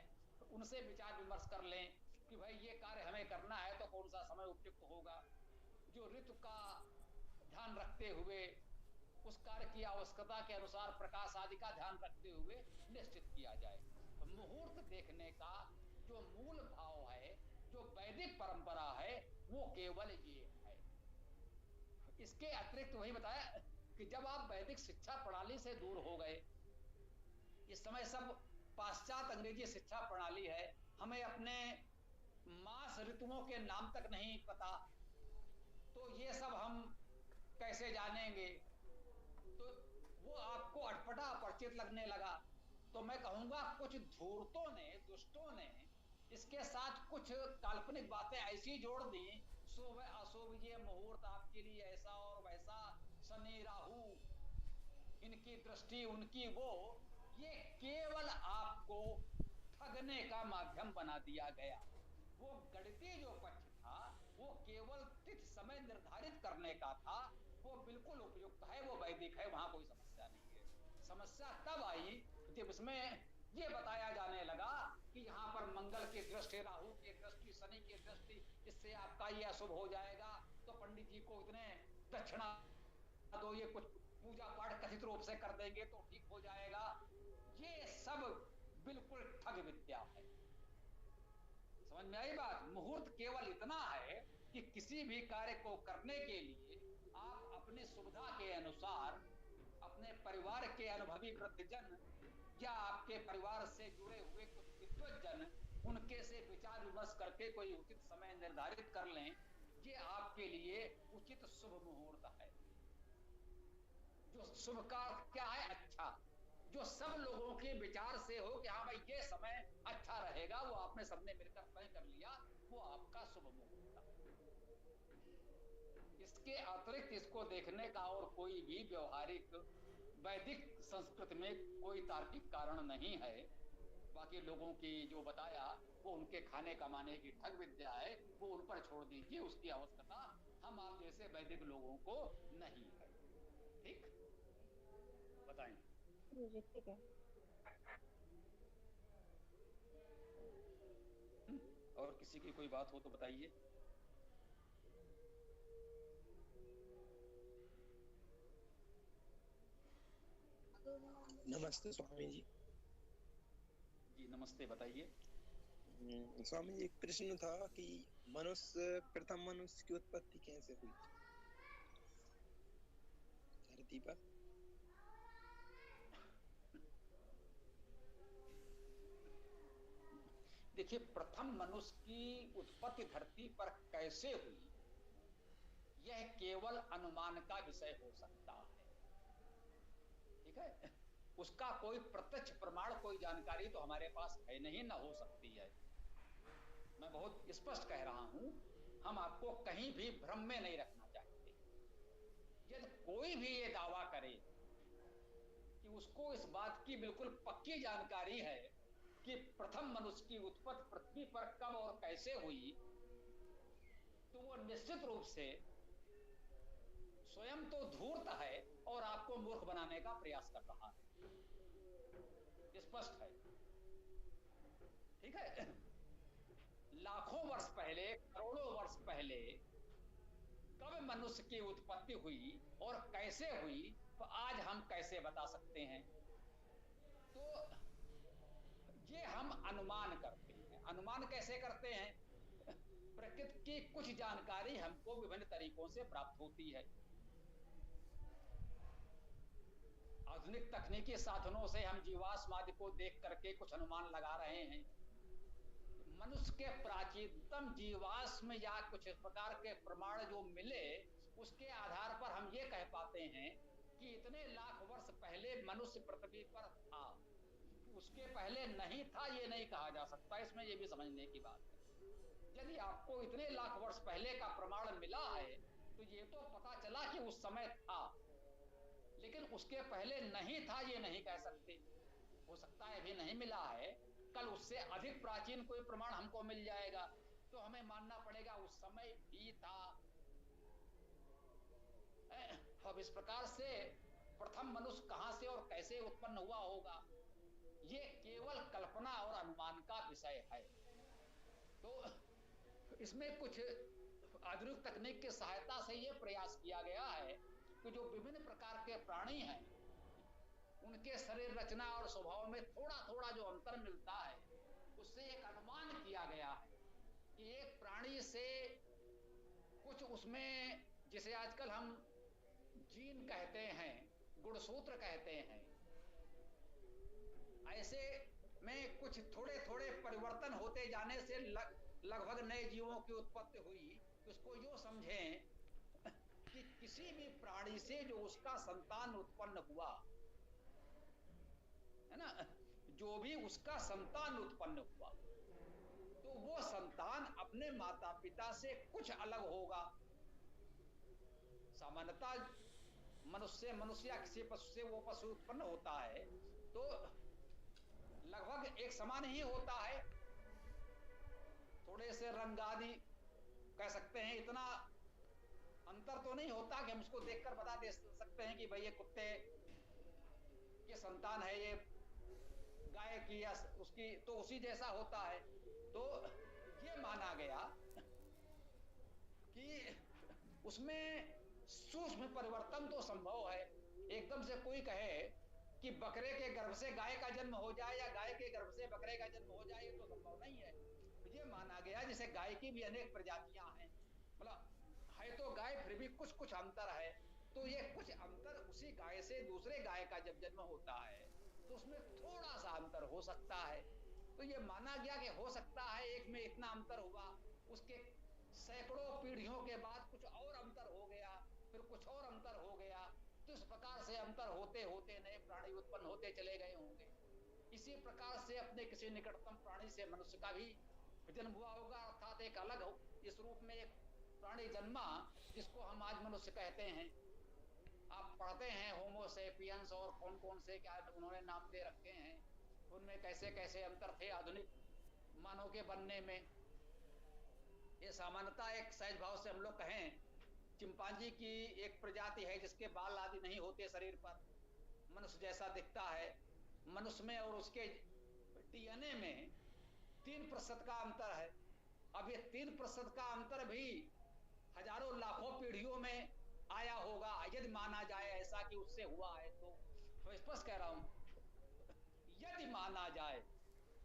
Speaker 2: उनसे विचार विमर्श कर लें कि भाई ये कार्य हमें करना है तो कौन सा समय उपयुक्त होगा, जो ऋतु का ध्यान रखते हुए, उस कार्य की आवश्यकता के अनुसार प्रकाश आदि का ध्यान रखते हुए निश्चित किया जाए। तो मुहूर्त देखने का जो मूल भाव है, जो वैदिक परंपरा है, वो केवल ये है। इसके अतिरिक्त वही बताया कि जब आप वैदिक शिक्षा प्रणाली से दूर हो गए, इस समय सब पाश्चात्य अंग्रेजी शिक्षा प्रणाली है, हमें अपने मास ऋतुओं के नाम तक नहीं पता, तो ये सब हम कैसे जानेंगे, तो वो आपको अटपटा अपरिचित लगने लगा। तो मैं कहूंगा कुछ धूर्तों ने, दुष्टों ने इसके साथ कुछ काल्पनिक बातें ऐसी जोड़ दी, शुभ अशुभ, ये मुहूर्त आपके लिए ऐसा और वैसा, शनि राहु इनकी दृष्टि उनकी वो, ये केवल आपको ठगने का माध्यम बना दिया गया। वो गणितीय जो पक्ष था वो केवल तिथि समय निर्धारित करने का था, वो बिल्कुल उपयुक्त है, वो वैदिक है, वहां कोई समस्या नहीं है। समस्या तब आई जब इसमें ये बताया जाने लगा कि यहाँ पर मंगल की दृष्टि, राहु की दृष्टि, शनि की दृष्टि, इससे आपका ये अशुभ हो जाएगा, तो पंडित जी को इतने दक्षिणा दो, ये कुछ पूजा पाठ कथित रूप से कर देंगे तो ठीक हो जाएगा। ये सब बिल्कुल ठग विद्या है। समझ में आई बात? मुहूर्त केवल इतना है कि किसी भी कार्य को करने के लिए आप अपनी सुविधा के अनुसार अपने परिवार के अनुभवी वृद्धजन या आपके परिवार से जुड़े हुए कुछ विद्वज्जन, उनके से विचार विमर्श करके कोई उचित समय निर्धारित कर लें, ये आपके लिए उचित शुभ मुहूर्त है। जो शुभ का क्या है? अच्छा, जो सब लोगों के विचार से हो कि हाँ भाई ये समय अच्छा रहेगा, वो आपने सबने मिलकर तय कर लिया, वो आपका शुभ मुहूर्त है। इसके अतिरिक्त इसको देखने का और कोई भी व्यवहारिक वैदिक संस्कृति में कोई तार्किक कारण नहीं है। बाकी लोगों की जो बताया वो उनके खाने कमाने की ठग विद्या है, वो उन पर छोड़ दीजिए, उसकी आवश्यकता हम आप जैसे वैदिक लोगों को नहीं है। ठीक, बताएं।
Speaker 4: जी ठीक है।
Speaker 2: और किसी की कोई बात हो तो बताइए।
Speaker 3: नमस्ते स्वामी जी।
Speaker 2: जी नमस्ते, बताइए।
Speaker 3: स्वामी जी, एक प्रश्न था कि प्रथम मनुष्य की उत्पत्ति कैसे हुई धरती पर?
Speaker 2: देखिए, प्रथम मनुष्य की उत्पत्ति धरती पर कैसे हुई, यह केवल अनुमान का विषय हो सकता है। ठीक है, उसका कोई प्रत्यक्ष प्रमाण, कोई जानकारी तो हमारे पास है नहीं, ना हो सकती है। मैं बहुत स्पष्ट कह रहा हूं, हम आपको कहीं भी भ्रम में नहीं रखना चाहते। यदि कोई भी ये दावा करे कि उसको इस बात की बिल्कुल पक्की जानकारी है कि प्रथम मनुष्य की उत्पत्ति पृथ्वी पर कब और कैसे हुई, तो वो निश्चित रूप से स्वयं तो धूर्त है और आपको मूर्ख बनाने का प्रयास कर रहा है, स्पष्ट है। ठीक है, लाखों वर्ष पहले, करोड़ों वर्ष पहले कब मनुष्य की उत्पत्ति हुई और कैसे हुई, तो आज हम कैसे बता सकते हैं? तो ये हम अनुमान करते हैं। अनुमान कैसे करते हैं? प्रकृति की कुछ जानकारी हमको विभिन्न तरीकों से प्राप्त होती है। आधुनिक तकनीकी साधनों से हम जीवाश्म आदि को देख करके कुछ अनुमान लगा रहे हैं। मनुष्य के प्राचीनतम जीवाश्म या कुछ इस प्रकार के प्रमाण जो मिले, उसके आधार पर हम ये कह पाते हैं कि इतने लाख वर्ष पहले मनुष्य पृथ्वी पर था। उसके पहले नहीं था ये नहीं कहा जा सकता, इसमें ये भी समझने की बात है। यदि आपको इतने लाख वर्ष पहले का प्रमाण मिला है तो ये तो पता चला कि उस समय था, लेकिन उसके पहले नहीं था ये नहीं कह सकते। हो सकता है अभी नहीं मिला है, कल उससे अधिक प्राचीन कोई प्रमाण हमको मिल जाएगा तो हमें मानना पड़ेगा उस समय भी था। अब इस प्रकार से प्रथम मनुष्य कहां से और कैसे उत्पन्न हुआ होगा, ये केवल कल्पना और अनुमान का विषय है। तो इसमें कुछ आधुनिक तकनीक की सहायता से ये प्रयास किया गया है कि जो विभिन्न प्रकार के प्राणी हैं उनके शरीर रचना और स्वभाव में थोड़ा थोड़ा जो अंतर मिलता है, उससे एक अनुमान किया गया है कि एक प्राणी से कुछ उसमें, जिसे आजकल हम जीन कहते हैं, गुणसूत्र कहते हैं, ऐसे में कुछ थोड़े थोड़े परिवर्तन होते जाने से लगभग नए जीवों की उत्पत्ति हुई। उसको यूं समझें कि किसी भी प्राणी से जो उसका संतान उत्पन्न हुआ है ना, जो भी उसका संतान उत्पन्न हुआ तो वो संतान अपने माता पिता से कुछ अलग होगा। सामान्यतः मनुष्य मनुष्य या किसी पशु से वो पशु उत्पन्न होता है तो लगभग एक समान ही होता है, थोड़े से रंग आदि कह सकते हैं, इतना अंतर तो नहीं होता कि हम उसको देखकर बता दे सकते हैं कि भाई ये कुत्ते के संतान है, ये गाय की या उसकी, तो उसी जैसा होता है। तो ये माना गया कि उसमें सूक्ष्म परिवर्तन तो संभव है। एकदम से कोई कहे कि बकरे के गर्भ से गाय का जन्म हो जाए या गाय के गर्भ से बकरे का जन्म हो जाए, ये तो संभव नहीं है। ये माना गया जैसे गाय की भी अनेक प्रजातियां हैं, मतलब है तो गाय फिर भी कुछ कुछ अंतर है, तो ये कुछ अंतर उसी गाय से दूसरे गाय का जब जन्म होता है तो उसमें थोड़ा सा अंतर हो सकता है। तो ये माना गया कि हो सकता है एक में इतना अंतर हुआ, उसके सैकड़ों पीढ़ियों के बाद कुछ और अंतर हो गया, फिर कुछ और अंतर हो गया, तो इस प्रकार से अंतर होते होते नए प्राणी उत्पन्न होते चले गए होंगे। इसी प्रकार से अपने किसी निकटतम प्राणी से मनुष्य का भी जन्म हुआ होगा, अर्थात एक अलग हो इस रूप में एक प्राणी जन्मा जिसको हम आज मनुष्य कहते हैं। आप पढ़ते हैं होमोसेपियंस और कौन कौन से क्या उन्होंने नाम दे रखे हैं, उनमें कैसे कैसे अंतर थे आधुनिक मानव के बनने में। ये सामान्यतः एक सहज भाव से हम लोग कहें, चिंपांजी की एक प्रजाति है जिसके बाल आदि नहीं होते शरीर पर, मनुष्य जैसा दिखता है। मनुष्य में और उसके डीएनए में 3% का अंतर है। अब ये 3% का अंतर भी हजारों लाखों पीढ़ियों में आया होगा, यदि माना जाए ऐसा कि उससे हुआ है तो स्पष्ट कह रहा हूं, यदि माना जाए,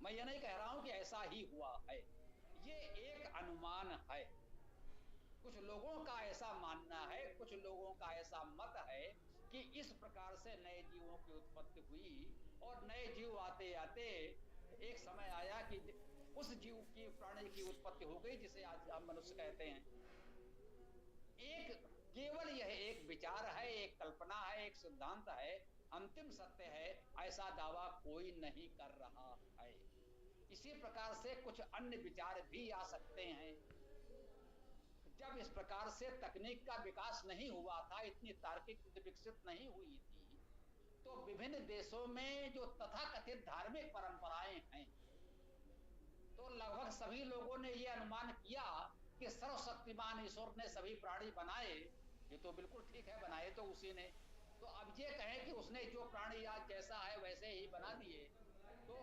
Speaker 2: मैं ये नहीं कह रहा हूं कि ऐसा ही हुआ है, ये एक अनुमान है। कुछ लोगों का ऐसा मानना है, कुछ लोगों का ऐसा मत है कि इस प्रकार से नए जीवों की उत्पत्ति हुई और नए जीव आते आते एक समय आया कि उस जीव की, प्राणी की उत्पत्ति हो गई जिसे आज हम मनुष्य कहते हैं। एक केवल यह एक विचार है, एक कल्पना है, एक सिद्धांत है, अंतिम सत्य है ऐसा दावा कोई नहीं कर रहा है। इसी प्रकार से कुछ अन्य विचार भी आ सकते हैं। जब इस प्रकार से तकनीक का विकास नहीं हुआ था, इतनी तार्किक विकसित नहीं हुई थी, तो विभिन्न विभिन्न देशों में जो तथाकथित धार्मिक परंपराएं हैं, तो लगभग सभी लोगों ने यह अनुमान किया कि सर्वशक्तिमान ईश्वर ने सभी प्राणी बनाए। ये तो बिल्कुल ठीक है, बनाए तो उसी ने। तो अब ये कहें कि उसने जो प्राणी आज जैसा है वैसे ही बना दिए, तो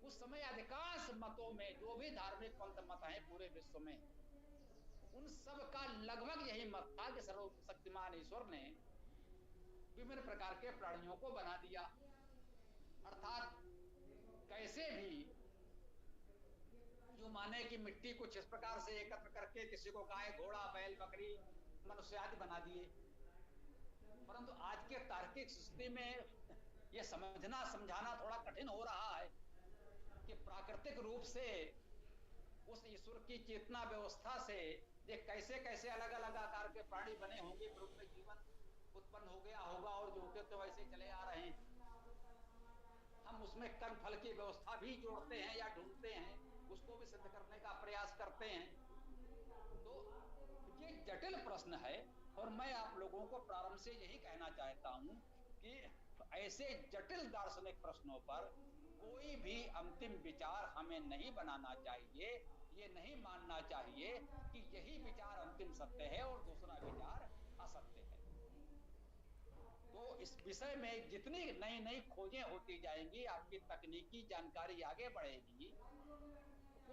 Speaker 2: उस समय अधिकांश मतों में जो भी धार्मिक पंथ मत हैं पूरे विश्व में, उन सब का लगभग यही मत था कि सर्वशक्तिमान ईश्वर ने विभिन्न प्रकार के प्राणियों को बना दिया। अर्थात कैसे भी जो माने कि मिट्टी कुछ इस प्रकार से एकत्र करके किसी को गाय, घोड़ा, बैल, बकरी, मनुष्य आदि बना दिए। परंतु आज के तार्किक स्थिति में यह समझना समझाना थोड़ा कठिन हो रहा है कि प्राकृतिक रूप से उस ईश्वर की चेतना व्यवस्था से ये कैसे कैसे अलग अलग आकार के प्राणी बने होंगे, फिर उनमें जीवन उत्पन्न हो गया होगा और जो के तो वैसे चले आ रहे हैं। हम उसमें कर्म फल की व्यवस्था भी जोड़ते हैं या ढूंढते हैं, उसको भी सिद्ध करने का प्रयास करते हैं। तो ये जटिल प्रश्न है और मैं आप लोगों को प्रारंभ से यही कहना चाहता हूं कि ऐसे जटिल दार्शनिक प्रश्नों पर कोई भी अंतिम विचार हमें नहीं बनाना चाहिए। ये नहीं मानना चाहिए कि यही विचार अंतिम सत्य है और दूसरा विचार असत्य है। तो इस विषय में जितनी नई नई खोजें होती जाएंगी, आपकी तकनीकी जानकारी आगे बढ़ेगी,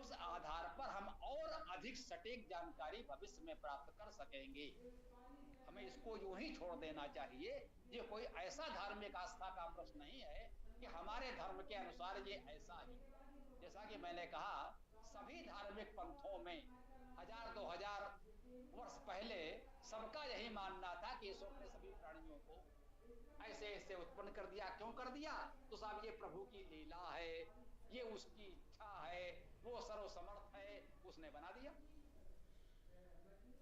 Speaker 2: उस आधार पर हम और अधिक सटीक जानकारी भविष्य में प्राप्त कर सकेंगे। हमें इसको यूं ही छोड़ देना चाहिए। ये कोई ऐसा धार्मिक आस्था का प्रश्न नहीं है कि हमारे धर्म के अनुसार ये ऐसा ही। जैसा कि मैंने कहा, सभी धार्मिक पंथों में 1000-2000 वर्ष पहले सबका यही मानना था कि ईश्वर ने सभी प्राणियों को ऐसे ऐसे उत्पन्न कर दिया। क्यों कर दिया? तो साहब ये प्रभु की लीला है, ये उसकी इच्छा है, वो सर्वसमर्थ है, उसने बना दिया।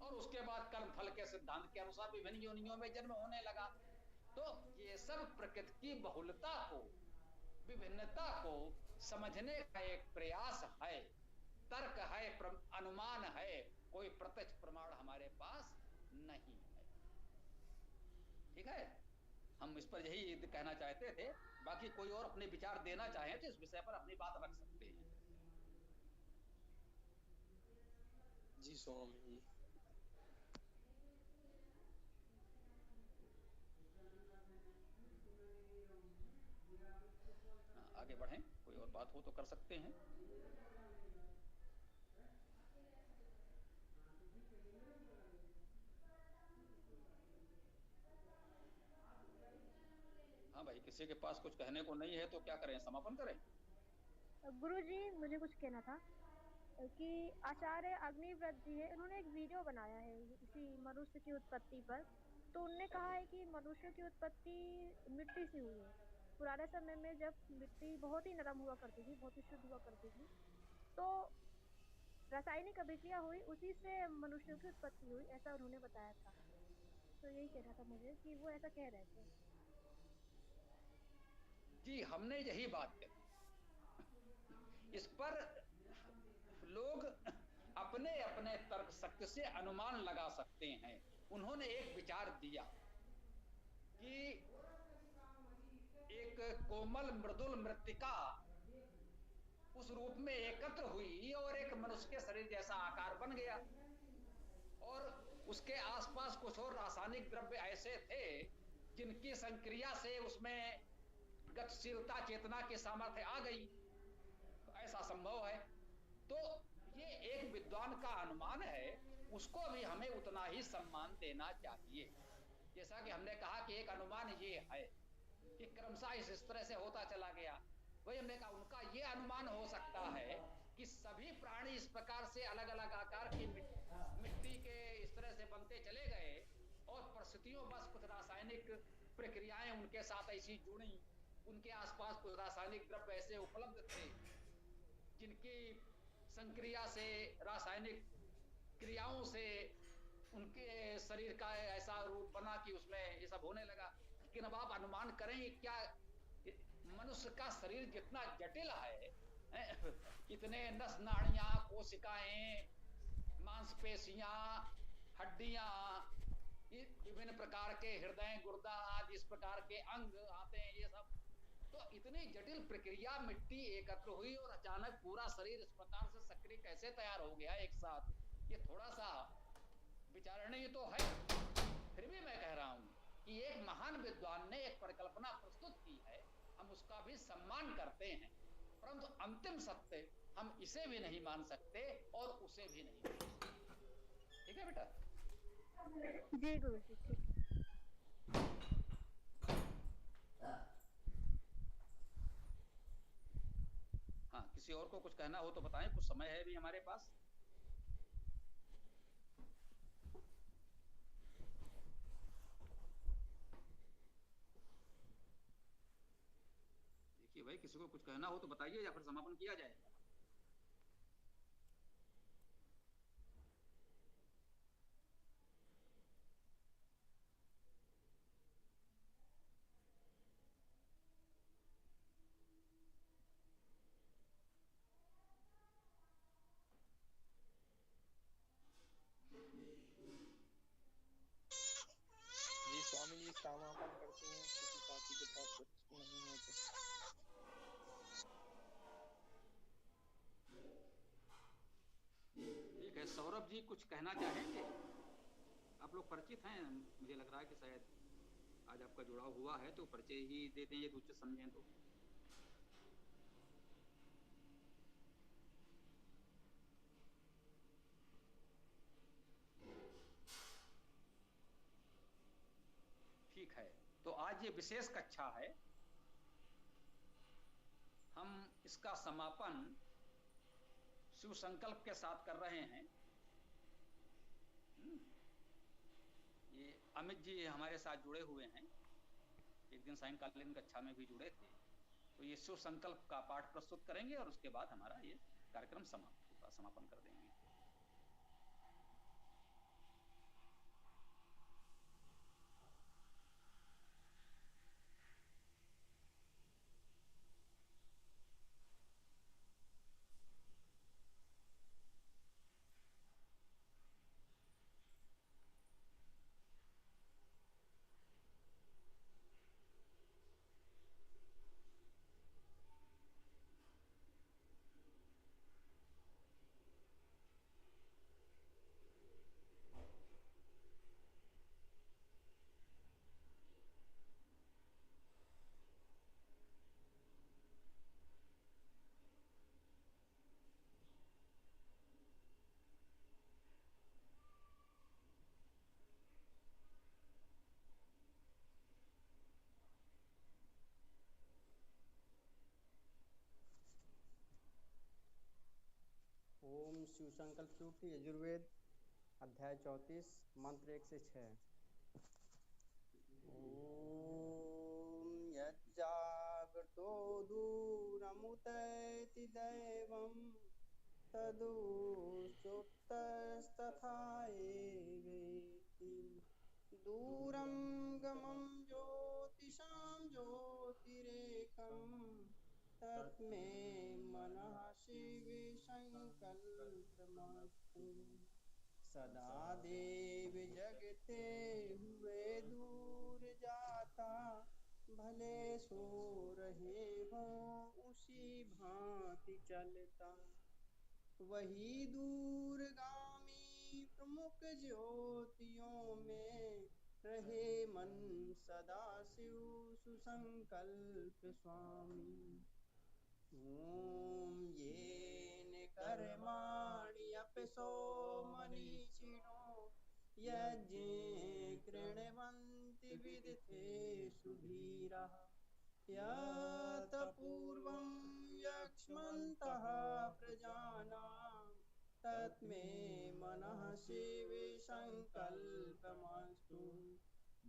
Speaker 2: और उसके बाद कर्म फल के सिद्धांत के अनुसार विभिन्न योनियों में जन्म होने लगा। तो ये सब प्रकृति की बहुलता को, विभिन्नता को समझने का एक प्रयास है, तर्क है, अनुमान है, कोई प्रत्यक्ष प्रमाण हमारे पास नहीं है। ठीक है, हम इस पर यही कहना चाहते थे। बाकी कोई और अपने विचार देना चाहे तो इस विषय पर अपनी बात रख सकते हैं।
Speaker 3: जी स्वामी।
Speaker 2: आगे बढ़ें, कोई और बात हो तो कर सकते हैं। हाँ भाई, किसी के पास कुछ कहने को नहीं है तो क्या करें, समापन करें?
Speaker 4: गुरुजी, मुझे कुछ कहना था कि आचार्य अग्निव्रत जी है, उन्होंने एक वीडियो बनाया है इसी मनुष्य की उत्पत्ति पर। तो उनने कहा है कि मनुष्य की उत्पत्ति मिट्टी से हुई है। पुराने समय में जब मिट्टी बहुत ही नरम हुआ करती थी, बहुत ही शुद्ध हुआ करती थी, तो रासायनिक अभिक्रिया हुई, उसी से मनुष्यों की उत्पत्ति हुई, ऐसा उन्होंने बताया था। तो यही कहना था मुझे कि वो ऐसा कह रहे थे।
Speaker 2: जी, हमने यही बात कही। इस पर लोग अपने अपने तर्क शक्ति से अनुमान लगा सकते हैं। उन्होंने एक विचार दिया कि एक कोमल मृदुल मृत्तिका उस रूप में एकत्र हुई और एक मनुष्य के शरीर जैसा आकार बन गया, और उसके आसपास कुछ और रासायनिक द्रव्य ऐसे थे जिनकी संक्रिया से उसमें गतिशीलता, चेतना की सामर्थ्य आ गई। तो ऐसा संभव है। तो ये एक विद्वान का अनुमान है, उसको भी हमें उतना ही सम्मान देना चाहिए। जैसा कि हमने कहा कि एक अनुमान ये है कि क्रमशः इस तरह से होता चला गया, वही हमने कहा उनका ये अनुमान हो सकता है कि सभी प्राणी इस प्रकार से अलग अलग आकार की मिट्टी के इस तरह से बनते चले गए और परिस्थितियों बस कुछ रासायनिक प्रक्रियाएं उनके साथ ऐसी जुड़ी, उनके आसपास कुछ रासायनिक द्रव्य ऐसे उपलब्ध थे जिनकी संक्रिया से, रासायनिक क्रियाओं से उनके शरीर का ऐसा रूप बना कि उसमें ये सब होने लगा। लेकिन अब आप अनुमान करें, क्या मनुष्य का शरीर जितना जटिल है, इतने नस नाड़ियां, कोशिकाएं, मांसपेशियां, हड्डियां, ये विभिन्न प्रकार के हृदय, गुर्दा आदि इस प्रकार के अंग आते हैं, ये सब तो इतनी जटिल प्रक्रिया, मिट्टी एकत्र हुई और अचानक पूरा शरीर इस प्रकार से सक्रिय कैसे तैयार हो गया एक साथ, ये थोड़ा सा विचारणीय तो है। फिर भी मैं कह रहा हूं कि एक महान विद्वान ने एक परिकल्पना प्रस्तुत की है, हम उसका भी सम्मान करते हैं, परंतु अंतिम सत्य हम इसे भी नहीं मान सकते और उसे भी नहीं मान सकते। ठीक है बेटा?
Speaker 4: जी गुरुजी, ठीक है।
Speaker 2: हाँ, किसी और को कुछ कहना हो तो बताएं, कुछ समय है भी हमारे पास। देखिए भाई, किसी को कुछ कहना हो तो बताइए या फिर समापन किया जाएगा।
Speaker 3: जी स्वामी जी समापन करते हैं, किसी साथी के पास कुछ नहीं है तो।
Speaker 2: ठीक है, सौरभ जी कुछ कहना चाहेंगे? आप लोग परिचित हैं, मुझे लग रहा है कि शायद आज आपका जुड़ाव हुआ है तो परिचय ही दे दें, ये तो उचित समझें तो। ठीक है, तो आज ये विशेष कक्षा है, हम इसका समापन शिव संकल्प के साथ कर रहे हैं। ये अमित जी हमारे साथ जुड़े हुए हैं, एक दिन सायंकालीन कक्षा में भी जुड़े थे, तो ये शिव संकल्प का पाठ प्रस्तुत करेंगे और उसके बाद हमारा ये कार्यक्रम समाप्त होगा, समापन कर देंगे।
Speaker 6: ओम शिव संकल्प सूक्ति यजुर्वेद अध्याय 34 मंत्र 1 से 6। ओम यज्जागृतो दूरमुतैति दैवं तदु सुप्तस्तथा एवेति दूरं गमं ज्योतिषां ज्योतिरेकं तत्मे मनः शिवे संकल्पमस्तु सदा देव जगते हुए दूर जाता भले सो रहे हों उसी भांति चलता वही दूरगामी प्रमुख ज्योतियों में रहे मन सदा शिव सुसंकल्प स्वामी ओम येन कर्माण्यपि मनीषिणो यज्ञे कृण्वन्ति विदथेषु धीराः यत् पूर्वं यक्ष्मन्तः प्रजानां तत्मे मनः शिवे संकल्पमस्तु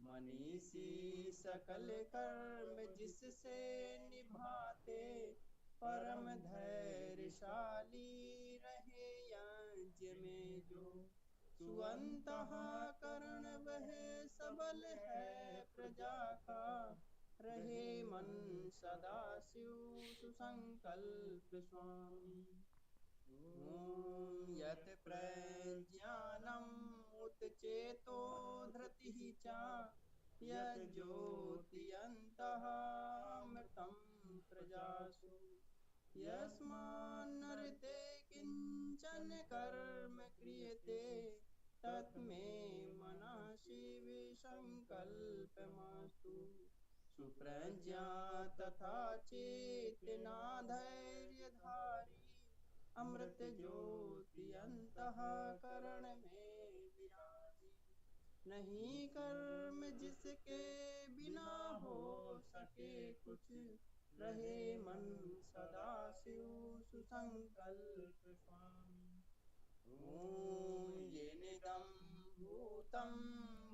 Speaker 6: मनीषी सकल कर्म जिससे निभाते परम धैर्यशाली रहे यज्ञ में जो सुअंतःकरण वह सबल है प्रजा का रहे मन सदा शिव सुसंकल्प स्वामी ओम यत् प्रज्ञानम् चेतो धृतिः च यज्ज्योतियन्तः अमृतं प्रजासु यस्मान्नरते किञ्चन कर्म क्रियते तत्मे मनसि विसङ्कल्पमास्तु सुप्रज्ञा तथा चेतना धैर्यधारी अमृत ज्योति अंतःकरण में विराजी नहीं कर्म जिसके बिना हो सके कुछ रहे मन सदा शिव सुसंकल्प स्वामी ओम ये निदम भूतं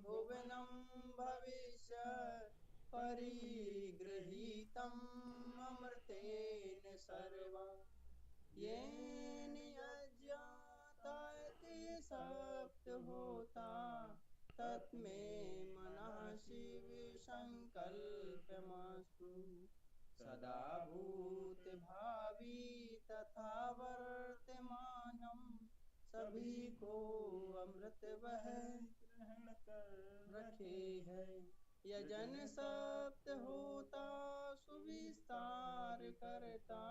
Speaker 6: भुवनं भविष्यत् परिगृहीतम् अमृतेन सर्वम् येन यज्ञातायते सप्तहोता तत्मे मनसि विसङ्कल्पमास्तु सदा भूत भावी तथा वर्तमानम् सभी को अमृत वह ग्रहण कर रखे है यजन सप्त होता सुविस्तार करता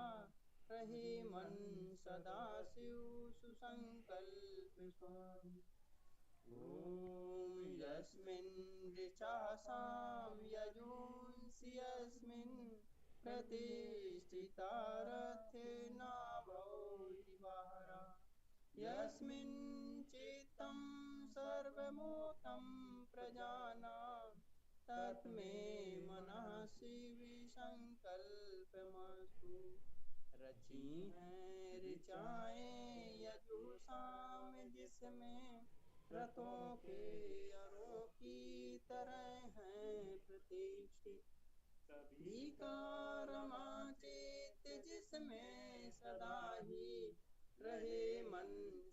Speaker 6: रहे मन सदा शिव सुसंकल्प स्वामी ओम यस्मिन् ऋचासां यजुंसि यस्मिन् प्रतिष्ठिता रथेनाभौ दिवाहरा यस्मिन् चित्तं सर्वमूतं प्रजानां तत्मे मनसि विसङ्कल्पमस्तु रची हैं ऋचाएं यजुषाम जिसमें रथों के अरों की तरह हैं प्रतिष्ठित सभी का रमाचित जिसमें सदा ही रहे मन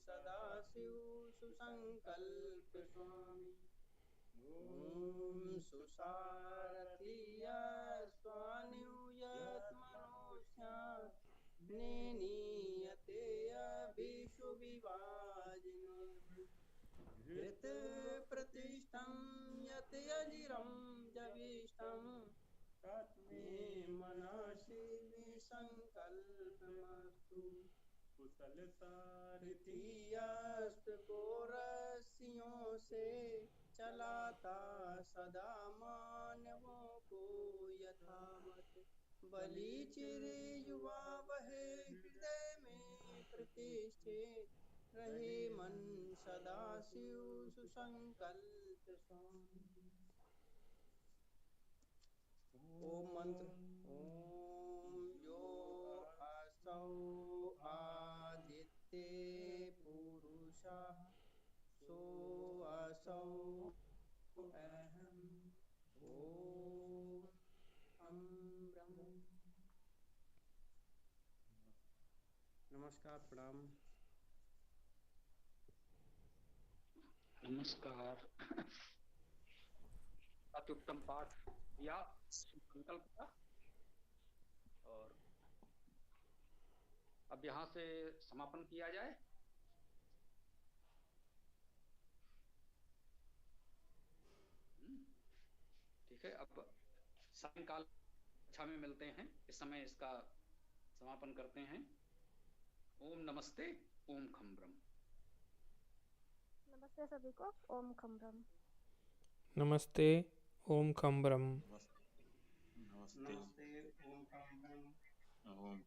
Speaker 6: सदा शिव सुसंकल्प स्वामी ओम सुसारथिय स्वानुयत मनुष्या नेनीयते अभिषु विवाजिनो घृत प्रतिष्ठं यत अजिरं जविष्ठं तत्मे मनसि विसङ्कल्पमस्तु कुशलसारथियस्त को रस्सियों से चलाता सदा मानवों को यथावत बलि चिर युवा वह हृदय में प्रतिष्ठित रहे मन सदा शिव सुसंकल्प स्वामी ओम मंत्र ओम यो असौ आदित्य पुरुषः सो असौ अहम् ओम हम ब्रह्म नमस्कार प्रणाम
Speaker 2: नमस्कार। अत्युत्तम पाठ या संकल्प का। और अब यहाँ से समापन किया जाए। ठीक है, अब सायंकाल कक्षा में मिलते हैं। इस समय इसका समापन करते हैं। ओम नमस्ते, ओम खम ब्रह्म।
Speaker 4: नमस्ते सभी को। ओम खम ब्रह्म।
Speaker 1: नमस्ते, ओम खम ब्रह्म।
Speaker 3: नमस्ते
Speaker 6: नमस्ते ओम